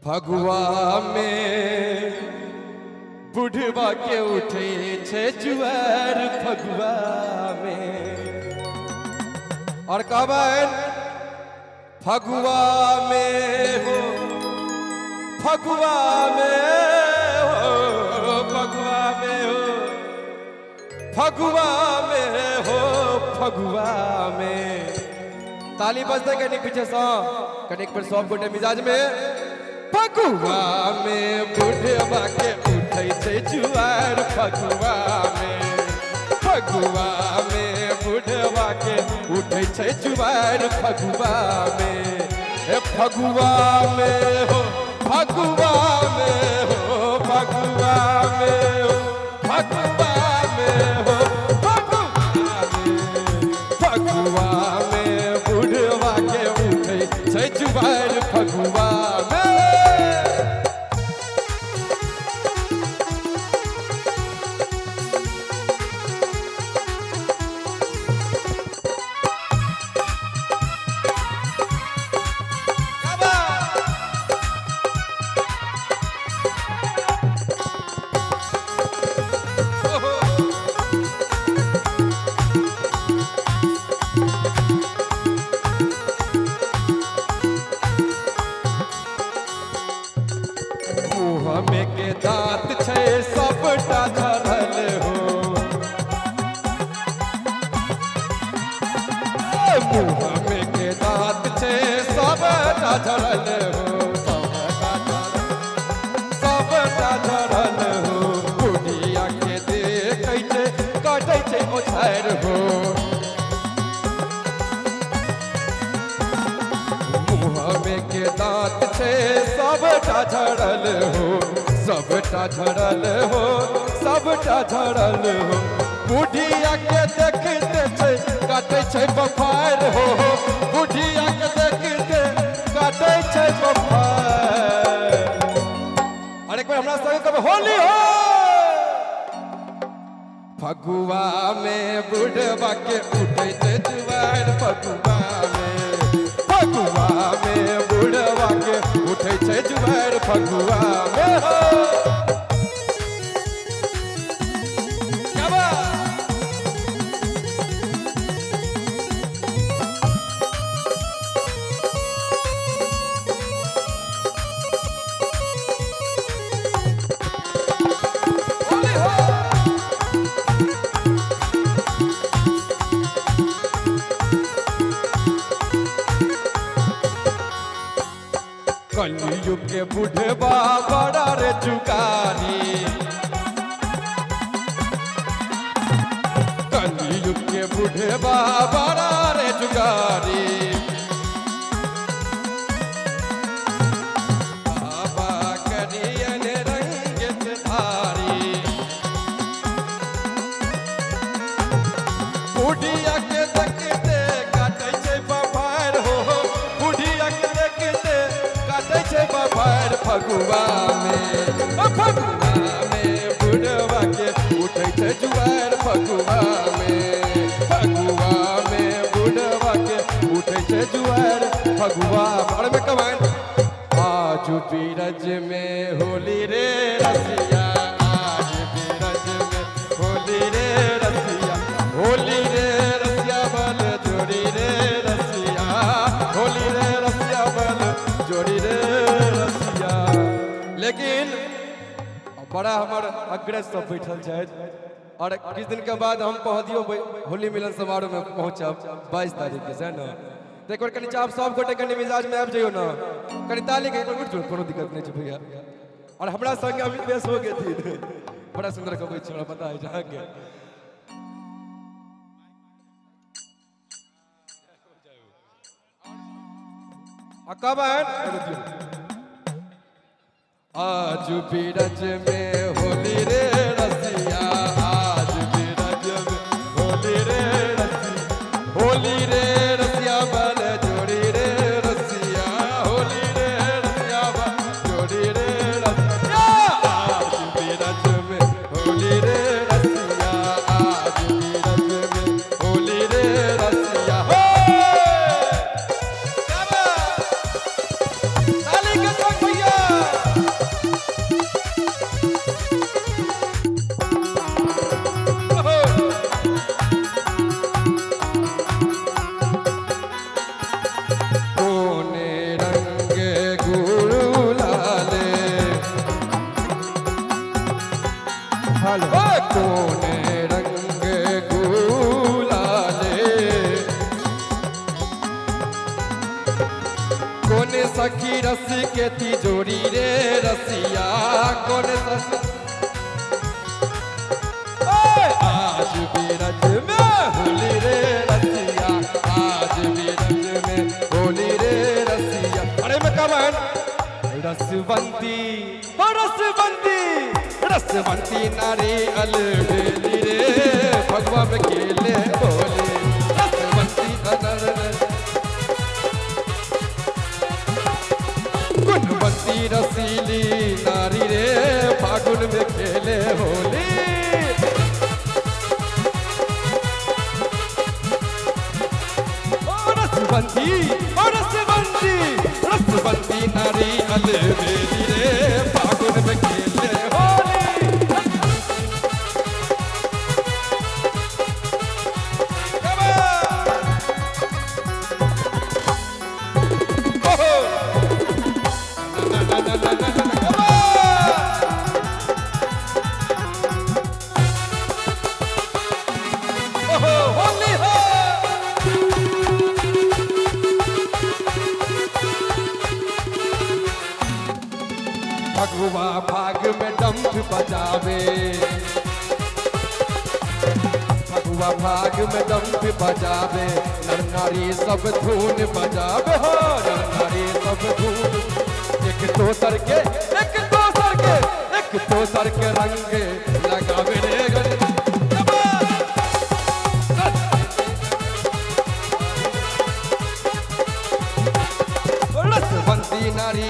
फगुआ में बुढ़वा के उठे छे जुआर फगुआ में। और कहबन फगुआ में हो, फगुआ में हो, फगुआ में हो, फगुआ में हो, फगुआ में। ताली बजते कनिक पीछे सौ कनिक पर सब गोटे मिजाज में। फगुआ में बुढ़वा के उठे छे जुआर फगुआ में, फगुआ में बुढ़वा के उठे छे जुआर फगुआ में। फगुआ में हो, फगुआ में हो, फगुआ में हो, फगुआ में हो, फगुआ में, फगुआ में बुढ़वा के उठे छे जुआर फगुआ में। में के दांत छे सबटा झरल हो, मुँह में के दांत छे सबटा झरल हो, सबटा झरल हो। बुढ़िया के देखे छे काटे छे ओछार हो, मुँह में के दांत छे सबटा झरल हो, सबटा झरल हो, सबटा झरल हो। बुढ़िया के देखते छे काटे छे बफार हो, बुढ़िया के देखते काटे छे बफार। और एक बार हमरा संग कब होली हो। फगुआ में बुढ़वा के उठे छे जुआर फगुआ में, फगुआ में बुढ़वा के उठे छे जुआर फगुआ में हो। कलयुग के बुढ़वा बड़ा रे जुगारी, कलयुग के बुढ़वा बड़ा रे जुगारी। बाबा करियन रंग से धारी, बुढ़िया के देखते काटे छे बफार हो, बुढ़िया के देखते काटे छे बफार फगुआ में, फगुआ में बुढ़वा के उठे छे जुआर फगुआ में, फगुआ में बुढ़वा के उठे छे जुआर फगुआ। और में कमान आज बीरज में होली रे रसिया, आज बीरज में होली रे रसिया, होली रे रसिया बल जोड़ी रे रसिया, होली रे रसिया बल जोड़ी रे रसिया। लेकिन बड़ा हमार अग्रज सब बैठल छथि और किछ दिन के बाद हम पहुँचियो होली मिलन समारोह में पहुँचब 22 तारीख के है ना। तो एक बार कनी आप सब गोटे कनी मिजाज में आबि जाइयो ना, कनी ताली के उठ जो, कोनो दिक्कत नहीं है भैया। और हमरा संग अभी बेस हो गए थी, बड़ा सुंदर कवि छोड़ा पता है जहाँ के। कब आज बीरज में होली रे रसिया, आज बीरज में होली रे रसिया, होली रे रसिया बल जोड़ी रे रसिया, होली रे रसिया बल जोड़ी रे रसिया। आज बीरज में होली रे रसिया, आज बीरज में होली रे रसिया। हो ताली के संग भैया तिजोरी रे रसिया कौन सस आज भी रज में होली रे रसिया, आज भी रज में होली रे रसिया। अरे मैं कमन रसवंती हो रसवंती, रसवंती नारी अलबेली रे भगवा में खेले होली। रसवंती गुणवंती रसीली नारी रे फागुन में खेले होली। रसवंती रसवंती, रसवंती नारी अलबेली रे फागुन में खेले होली। होली हो भगवा भाग में डंफ बजावे, भगवा भाग में डंफ बजावे, नर नारी सब धून बजावे हो, नर नारी सब धून। एक दोसर के एक दोसर के एक दोसर के रंग लगावे रे रसवंती नारी